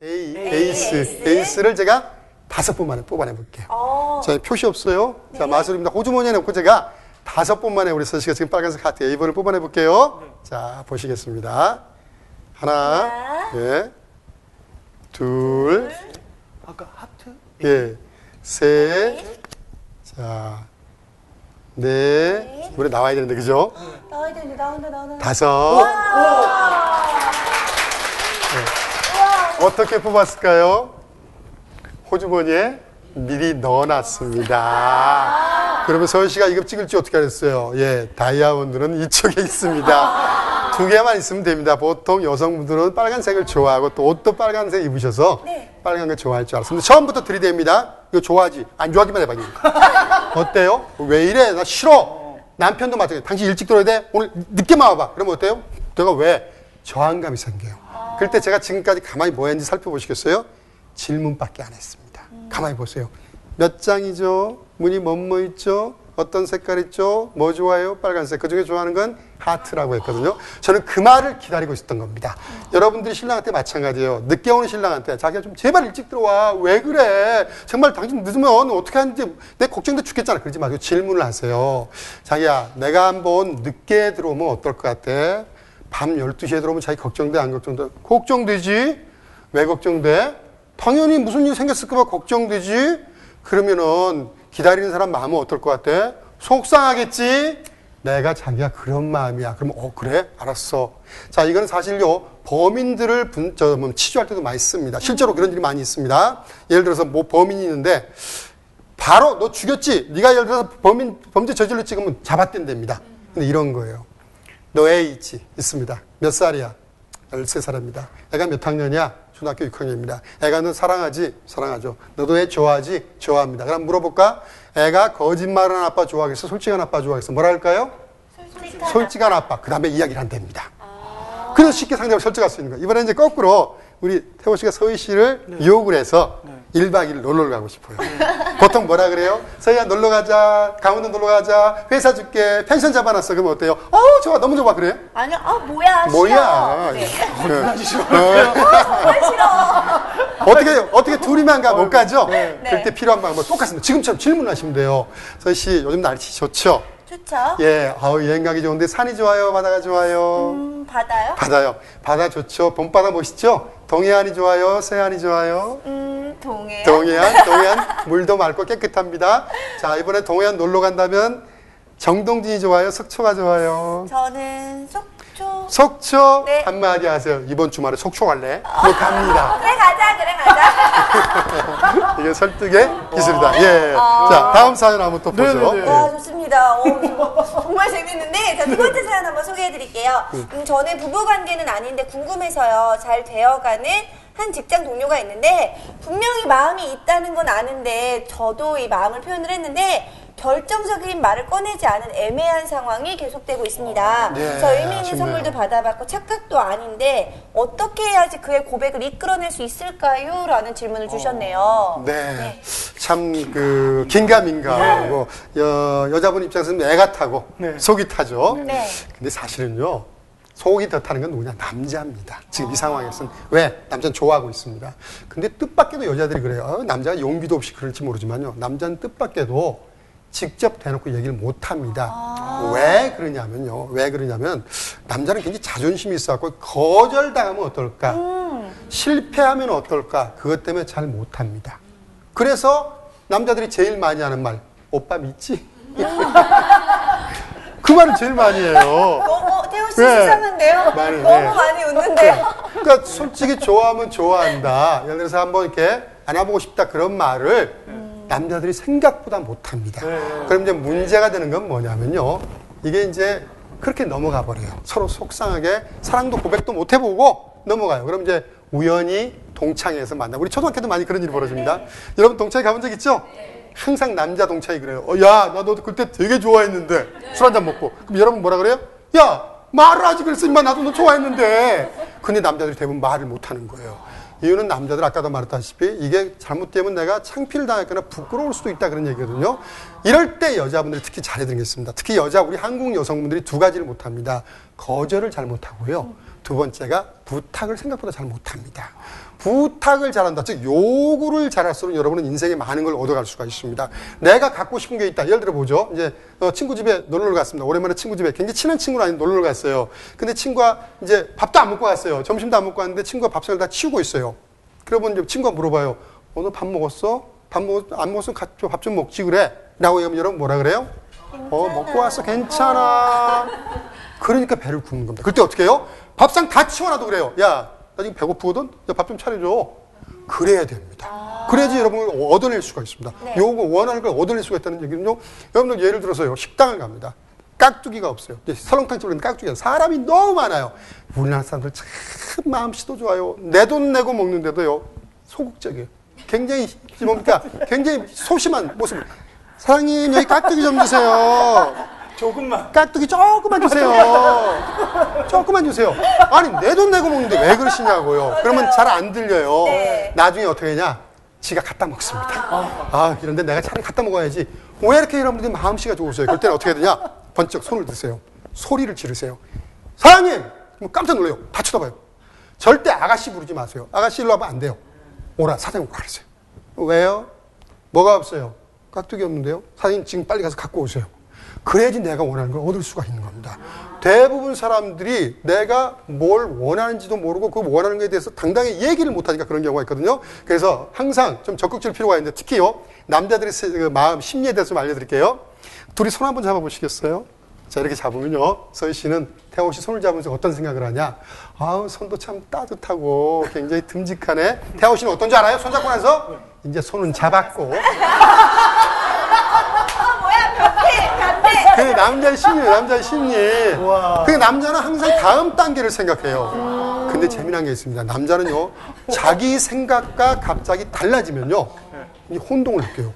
에이스를 제가 5번 만에 뽑아내 볼게요. 자, 표시 없어요. 자, 마술입니다. 호주머니에 넣고 제가 5번 만에 우리 서씨가 지금 빨간색 하트 A번을 뽑아내 볼게요. 자, 보시겠습니다. 하나, 네, 둘, 아까 하트? 예, 셋, 자, 넷, 노래 나와야 되는데, 그죠? 나와야 되는데, 나온다. 5. 네. 어떻게 뽑았을까요? 호주머니에 미리 넣어놨습니다. 그러면 서울시가 이거 찍을지 어떻게 하겠어요? 예, 다이아몬드는 이쪽에 있습니다. 2개만 있으면 됩니다. 보통 여성분들은 빨간색을 좋아하고 또 옷도 빨간색 입으셔서 빨간 걸 좋아할 줄 알았습니다. 처음부터 들이댑니다. 이거 좋아하지? 안 좋아하기만 해봐. 어때요? 왜 이래? 나 싫어. 남편도 마찬가지. 당신 일찍 들어야 돼? 오늘 늦게만 와봐. 그러면 어때요? 내가 왜? 저항감이 생겨요. 그럴 때 제가 지금까지 가만히 뭐 했는지 살펴보시겠어요? 질문밖에 안 했습니다. 가만히 보세요. 몇 장이죠? 문이 뭐뭐 있죠? 어떤 색깔 있죠? 뭐 좋아해요? 빨간색. 그 중에 좋아하는 건 하트라고 했거든요. 저는 그 말을 기다리고 있었던 겁니다. 여러분들이 신랑한테 마찬가지예요. 늦게 오는 신랑한테 자기가 좀 제발 일찍 들어와. 왜 그래? 정말 당신 늦으면 어떻게 하는지 내 걱정돼 죽겠잖아. 그러지 마시고 질문을 하세요. 자기야, 내가 한번 늦게 들어오면 어떨 것 같아? 밤 12시에 들어오면 자기 걱정돼? 안 걱정돼? 걱정되지? 왜 걱정돼? 당연히 무슨 일이 생겼을까 봐 걱정되지? 그러면은 기다리는 사람 마음은 어떨 것 같아? 속상하겠지? 내가 자기가 그런 마음이야. 그러면 그래? 알았어. 자, 이거는 사실요 범인들을 치료할 때도 많이 씁니다. 실제로 그런 일이 많이 있습니다. 예를 들어서 뭐 범인이 있는데 바로 너 죽였지? 네가 예를 들어서 범죄 저질렀지? 그러면 잡아댄답니다. 근데 이런 거예요. 너 애 있습니다. 몇 살이야? 13살입니다. 애가 몇 학년이야? 초등학교 6학년입니다. 애가 너 사랑하지? 사랑하죠. 너도 애 좋아하지? 좋아합니다. 그럼 물어볼까? 애가 거짓말하는 아빠 좋아하겠어? 솔직한 아빠 좋아하겠어? 뭐라 할까요? 솔직한 아빠. 그 다음에 이야기를 한답니다. 그래서 쉽게 상대방을 설득할 수 있는 거예요. 이번에 이제 거꾸로 우리 태호 씨가 서희 씨를 유혹을 해서 1박 2일 놀러 가고 싶어요. 보통 뭐라 그래요? 서희야 놀러 가자, 강원도 놀러 가자, 회사 줄게, 펜션 잡아놨어. 그러면 어때요? 좋아, 너무 좋아. 그래요? 아니요, 뭐야, 뭐야. 싫어. 정말 싫어. 어떻게 둘이만 가? 못 가죠? 그럴 때 필요한 방법 똑같습니다. 지금처럼 질문하시면 돼요. 서희 씨, 요즘 날씨 좋죠? 좋죠. 예, 여행 가기 좋은데 산이 좋아요? 바다가 좋아요? 바다요? 바다요. 바다 좋죠. 봄바다 멋있죠? 동해안이 좋아요? 서해안이 좋아요? 동해안. 동해안 물도 맑고 깨끗합니다. 자, 이번에 동해안 놀러 간다면 정동진이 좋아요? 속초가 좋아요? 저는 속초? 네. 한마디 하세요. 이번 주말에 속초 갈래? 뭐 갑니다. 그래 가자. 이게 설득의 기술이다. 예. 자, 다음 사연 한번 또 보죠. 와, 좋습니다. 정말 재밌는데, 자, 두 번째 사연 한번 소개해드릴게요. 저는 부부관계는 아닌데 궁금해서요. 잘 되어가는 한 직장 동료가 있는데, 분명히 마음이 있다는 건 아는데, 저도 이 마음을 표현을 했는데, 결정적인 말을 꺼내지 않은 애매한 상황이 계속되고 있습니다. 저 의미 있는 선물도 받아봤고 착각도 아닌데 어떻게 해야지 그의 고백을 이끌어낼 수 있을까요? 라는 질문을 주셨네요. 참 긴가민가하고 여자분 입장에서는 애가 타고 속이 타죠. 근데 사실은요. 속이 더 타는 건 누구냐? 남자입니다. 지금 이 상황에서는. 왜? 남자는 좋아하고 있습니다. 근데 뜻밖에도 여자들이 그래요. 남자가 용기도 없이 그럴지 모르지만요. 남자는 뜻밖에도 직접 대놓고 얘기를 못 합니다. 왜 그러냐면 남자는 굉장히 자존심이 있어갖고 거절당하면 어떨까? 실패하면 어떨까? 그것 때문에 잘 못 합니다. 그래서 남자들이 제일 많이 하는 말, 오빠 믿지? 그 말을 제일 많이 해요. 태호 씨 식상한데요? 너무 많이 웃는데요? 그러니까 솔직히 좋아하면 좋아한다. 예를 들어서 한번 이렇게 안아보고 싶다 그런 말을 남자들이 생각보다 못합니다. 그럼 이제 문제가 되는 건 뭐냐면요. 이게 이제 그렇게 넘어가 버려요. 서로 속상하게 사랑도 고백도 못 해보고 넘어가요. 그럼 이제 우연히 동창회에서 만나고 우리 초등학교 때 많이 그런 일이 벌어집니다. 여러분 동창회 가본 적 있죠? 항상 남자 동창이 그래요. 야, 나 너 그때 되게 좋아했는데 술 한잔 먹고. 그럼 여러분 뭐라 그래요? 야, 말을 하지 그랬어. 임마 나도 너 좋아했는데. 근데 남자들이 대부분 말을 못 하는 거예요. 이유는 남자들 아까도 말했다시피 이게 잘못되면 내가 창피를 당했거나 부끄러울 수도 있다 그런 얘기거든요. 이럴 때 여자분들이 특히 잘해드리겠습니다. 특히 우리 한국 여성분들이 두 가지를 못합니다. 거절을 잘 못하고요. 두 번째가 부탁을 생각보다 잘 못합니다. 부탁을 잘한다. 즉 요구를 잘할수록 여러분은 인생에 많은 걸 얻어갈 수가 있습니다. 내가 갖고 싶은 게 있다. 예를 들어 보죠. 이제 친구 집에 놀러 갔습니다. 오랜만에 친구 집에 굉장히 친한 친구는 아닌데 놀러 갔어요. 근데 친구가 이제 밥도 안 먹고 갔어요. 점심도 안 먹고 왔는데 친구가 밥상을 다 치우고 있어요. 그러면 이제 친구가 물어봐요. 오늘 밥 먹었어? 안 먹었으면 밥 좀 먹지 그래? 라고 하면 여러분 뭐라 그래요? 먹고 왔어. 괜찮아. 그러니까 배를 굽는 겁니다. 그때 어떻게 해요? 밥상 다 치워놔도 그래요. 야, 나 지금 배고프거든? 밥 좀 차려줘. 그래야 됩니다. 그래야지 여러분을 얻어낼 수가 있습니다. 네. 요거 원하는 걸 얻어낼 수가 있다는 얘기는요. 여러분들 예를 들어서요. 식당을 갑니다. 깍두기가 없어요. 설렁탕집에 있는 깍두기가 사람이 너무 많아요. 우리나라 사람들 참 마음씨도 좋아요. 내 돈 내고 먹는데도요. 소극적이에요. 굉장히 뭡니까? 굉장히 소심한 모습을. 사장님 여기 깍두기 좀 주세요. 조금만. 깍두기 조금만 주세요. 조금만 주세요. 아니 내 돈 내고 먹는데 왜 그러시냐고요. 그러면 잘 안 들려요. 네. 나중에 어떻게 하냐. 지가 갖다 먹습니다. 이런데 내가 차라리 갖다 먹어야지. 왜 이렇게 여러분들이 마음씨가 좋으세요? 그럴 때는 어떻게 해야 되냐. 번쩍 손을 드세요. 소리를 지르세요. 사장님! 깜짝 놀래요. 다 쳐다봐요. 절대 아가씨 부르지 마세요. 아가씨 일로 와봐 안 돼요. 오라 사장님 가르세요. 왜요? 뭐가 없어요? 깍두기 없는데요? 사장님 지금 빨리 가서 갖고 오세요. 그래야지 내가 원하는 걸 얻을 수가 있는 겁니다. 대부분 사람들이 내가 뭘 원하는지도 모르고 그 원하는 것에 대해서 당당히 얘기를 못하니까 그런 경우가 있거든요. 그래서 항상 좀 적극적일 필요가 있는데 특히요. 남자들의 그 마음, 심리에 대해서 좀 알려드릴게요. 둘이 손 한번 잡아보시겠어요? 자, 이렇게 잡으면요. 서희 씨는 태호 씨 손을 잡으면서 어떤 생각을 하냐? 아우, 손도 참 따뜻하고 굉장히 듬직하네. 태호 씨는 어떤 줄 알아요? 손 잡고 나서? 이제 손은 잡았고. 그 남자의 심리예요, 남자의 심리. 그 남자는 항상 다음 단계를 생각해요. 근데 재미난 게 있습니다. 남자는요, 자기 생각과 갑자기 달라지면요, 이 혼동을 느껴요.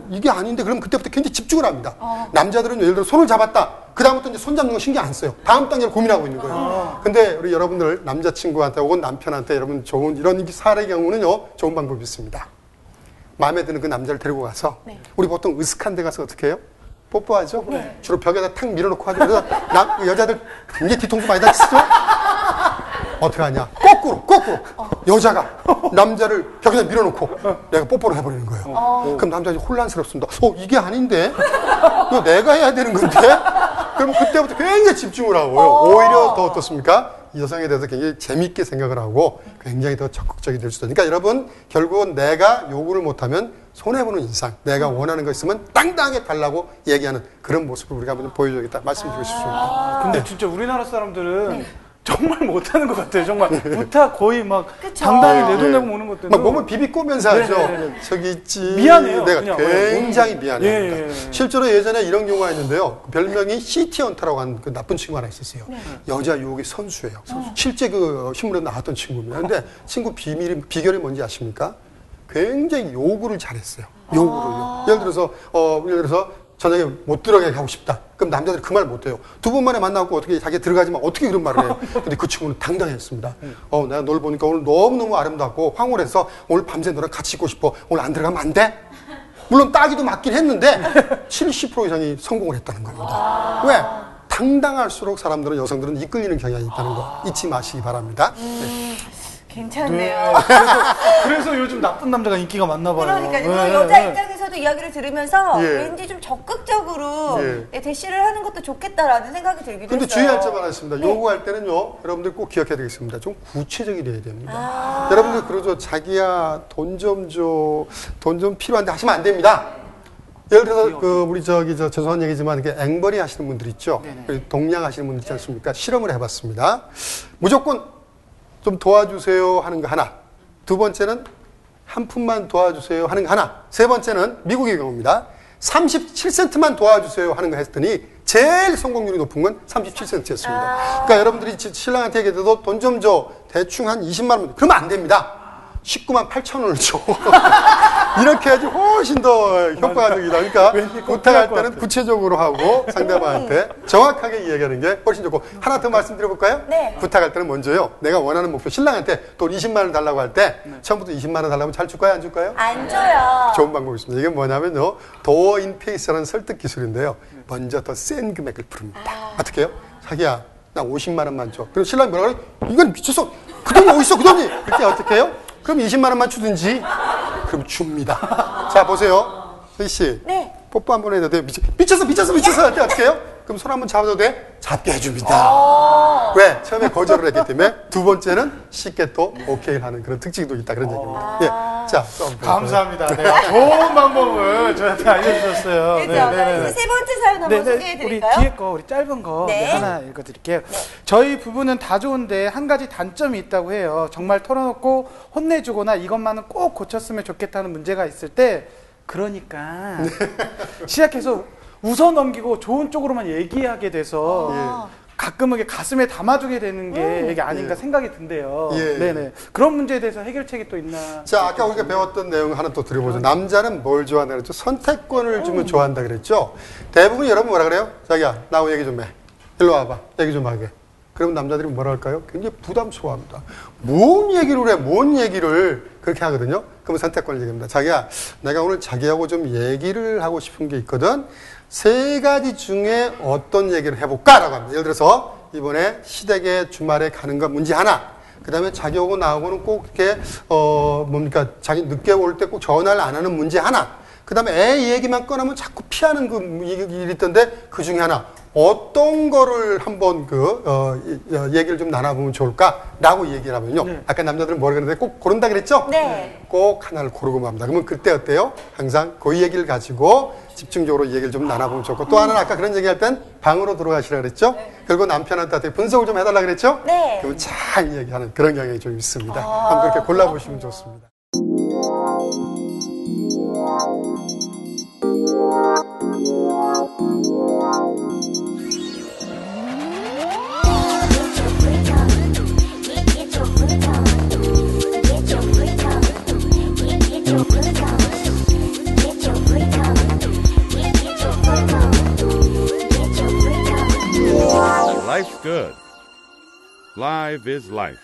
이게 아닌데, 그럼 그때부터 굉장히 집중을 합니다. 남자들은 예를 들어 손을 잡았다. 그다음부터 이제 손 잡는 거 신경 안 써요. 다음 단계를 고민하고 있는 거예요. 근데 우리 여러분들, 남자친구한테 혹은 남편한테 여러분 좋은 이런 사례의 경우는요, 좋은 방법이 있습니다. 마음에 드는 그 남자를 데리고 가서, 우리 보통 으슥한 데 가서 어떻게 해요? 뽀뽀하죠? 네. 주로 벽에다 탁 밀어놓고 하죠. 그래서 여자들 굉장히 뒤통수 많이 다치죠? 어떻게 하냐? 거꾸로. 여자가 남자를 벽에다 밀어놓고 내가 뽀뽀를 해버리는 거예요. 그럼 남자가 혼란스럽습니다. 이게 아닌데? 이거 내가 해야 되는 건데? 그럼 그때부터 굉장히 집중을 하고요. 오히려 더 어떻습니까? 이 여성에 대해서 굉장히 재밌게 생각을 하고 굉장히 더 적극적이 될 수도 있으니까 여러분 결국은 내가 요구를 못하면 손해보는 인상, 내가 원하는 거 있으면 당당하게 달라고 얘기하는 그런 모습을 우리가 한번 보여줘야겠다 말씀드리고 싶습니다. 근데 진짜 우리나라 사람들은 정말 못하는 것 같아요. 정말 부탁 거의 막 당당히 내 돈 내고 먹는 것들은 막 몸을 비비꼬면서 하죠. 저기 있지. 미안해요. 내가 그냥. 굉장히 미안해요. 예. 실제로 예전에 이런 경우가 있는데요. 별명이 시티헌터라고 하는 그 나쁜 친구가 하나 있었어요. 여자 유혹의 선수예요. 실제 그 신문에 나왔던 친구입니다. 근데 친구 비결이 뭔지 아십니까? 굉장히 요구를 잘했어요. 요구를요. 예를 들어서 저녁에 못 들어가게 하고 싶다. 그럼 남자들이 그 말 못해요. 두 번 만에 만나고 어떻게 자기 들어가지만 어떻게 그런 말을 해요. 근데 그 친구는 당당했습니다. 내가 널 보니까 오늘 너무너무 아름답고 황홀해서 오늘 밤새 너랑 같이 있고 싶어. 오늘 안 들어가면 안 돼? 물론 따기도 맞긴 했는데 70% 이상이 성공을 했다는 겁니다. 왜? 당당할수록 사람들은 여성들은 이끌리는 경향이 있다는 거 잊지 마시기 바랍니다. 네. 괜찮네요. 그래서 요즘 나쁜 남자가 인기가 많나 봐요. 그러니까요. 여자 입장에서도 이야기를 들으면서 예. 왠지 좀 적극적으로 예. 대시를 하는 것도 좋겠다라는 생각이 들기도 근데 했어요. 주의할 점 하나 있습니다. 요구할 때는요, 여러분들 꼭 기억해야 되겠습니다. 좀 구체적이 돼야 됩니다. 여러분들 그러죠. 자기야, 돈 좀 줘. 돈 좀 필요한데 하시면 안 됩니다. 예를 들어서, 우리 죄송한 얘기지만, 이렇게 앵벌이 하시는 분들 있죠. 동양 하시는 분들 있지 않습니까? 실험을 해봤습니다. 무조건 좀 도와주세요 하는 거 하나. 두 번째는 한 푼만 도와주세요 하는 거 하나. 세 번째는 미국의 경우입니다. 37센트만 도와주세요 하는 거 했더니 제일 성공률이 높은 건 37센트였습니다. 그러니까 여러분들이 신랑한테 얘기해도 돈 좀 줘. 대충 한 20만 원. 그러면 안 됩니다. 19만 8천 원을 줘. 이렇게 해야지 훨씬 더 효과적이다. 그러니까 부탁할 때는 구체적으로 하고 상대방한테 정확하게 이야기하는 게 훨씬 좋고. 하나 더 말씀드려볼까요? 네. 부탁할 때는 먼저요. 내가 원하는 목표, 신랑한테 돈 20만 원 달라고 할 때 처음부터 20만 원 달라면 잘 줄까요? 안 줄까요? 안 줘요. 좋은 방법이 있습니다. 이게 뭐냐면요. 도어 인 페이스라는 설득 기술인데요. 먼저 더 센 금액을 부릅니다. 어떻게 해요? 자기야, 나 50만 원만 줘. 그럼 신랑이 뭐라 그래? 이건 미쳤어. 그 돈이 어디 있어, 그 돈이? 그때 어떻게 해요? 그럼 20만 원만 주든지. 그럼 줍니다. 자, 보세요. 혜희 씨. 네. 뽀뽀 한 번 해도 돼요? 미쳤어 할 때 어떻게 해요? 그럼 손 한 번 잡아도 돼? 잡게 해줍니다. 왜? 처음에 거절을 했기 때문에 두 번째는 쉽게 또 오케이를 하는 그런 특징도 있다 그런 얘기입니다. 예. 자, 감사합니다. 네, 좋은 방법을 저한테 알려주셨어요. 그죠? 그래서 세 번째 사연 한번 소개해드릴까요? 우리 뒤에 거, 우리 짧은 거 네. 하나 읽어드릴게요. 저희 부부는 다 좋은데 한 가지 단점이 있다고 해요. 정말 털어놓고 혼내주거나 이것만은 꼭 고쳤으면 좋겠다는 문제가 있을 때 그러니까 시작해서 웃어 넘기고 좋은 쪽으로만 얘기하게 돼서 가끔은 가슴에 담아두게 되는 게 이게 아닌가 생각이 든대요. 네네. 그런 문제에 대해서 해결책이 또 있나? 자, 아까 우리가 배웠던 내용 하나 또 드려보죠. 남자는 뭘 좋아한다 그랬죠? 선택권을 주면 좋아한다 그랬죠? 대부분 여러분 뭐라 그래요? 자기야, 나하고 얘기 좀 해. 일로 와봐. 얘기 좀 하게. 그러면 남자들이 뭐라 할까요? 굉장히 부담스러워합니다. 뭔 얘기를 해? 뭔 얘기를 그렇게 하거든요? 그러면 선택권을 얘기합니다. 자기야, 내가 오늘 자기하고 좀 얘기를 하고 싶은 게 있거든? 세 가지 중에 어떤 얘기를 해볼까? 라고 합니다. 예를 들어서 이번에 시댁에 주말에 가는 거 문제 하나. 그 다음에 자기하고 나하고는 꼭 이렇게, 자기 늦게 올 때 꼭 전화를 안 하는 문제 하나. 그 다음에 애 얘기만 꺼내면 자꾸 피하는 그 일이 있던데 그 중에 하나. 어떤 거를 한번 얘기를 좀 나눠보면 좋을까라고 얘기를 하면요. 아까 남자들은 뭐라 그랬는데 꼭 고른다 그랬죠? 네. 꼭 하나를 고르고 맙니다. 그러면 그때 어때요? 항상 그 얘기를 가지고 집중적으로 얘기를 좀 나눠보면 좋고 또 하나는 아까 그런 얘기할 땐 방으로 들어가시라 그랬죠? 그리고 남편한테 분석을 좀 해달라 그랬죠? 네. 그러면 잘 얘기하는 그런 경향이 좀 있습니다. 한번 그렇게 골라보시면 좋습니다. Life's good. Live is life.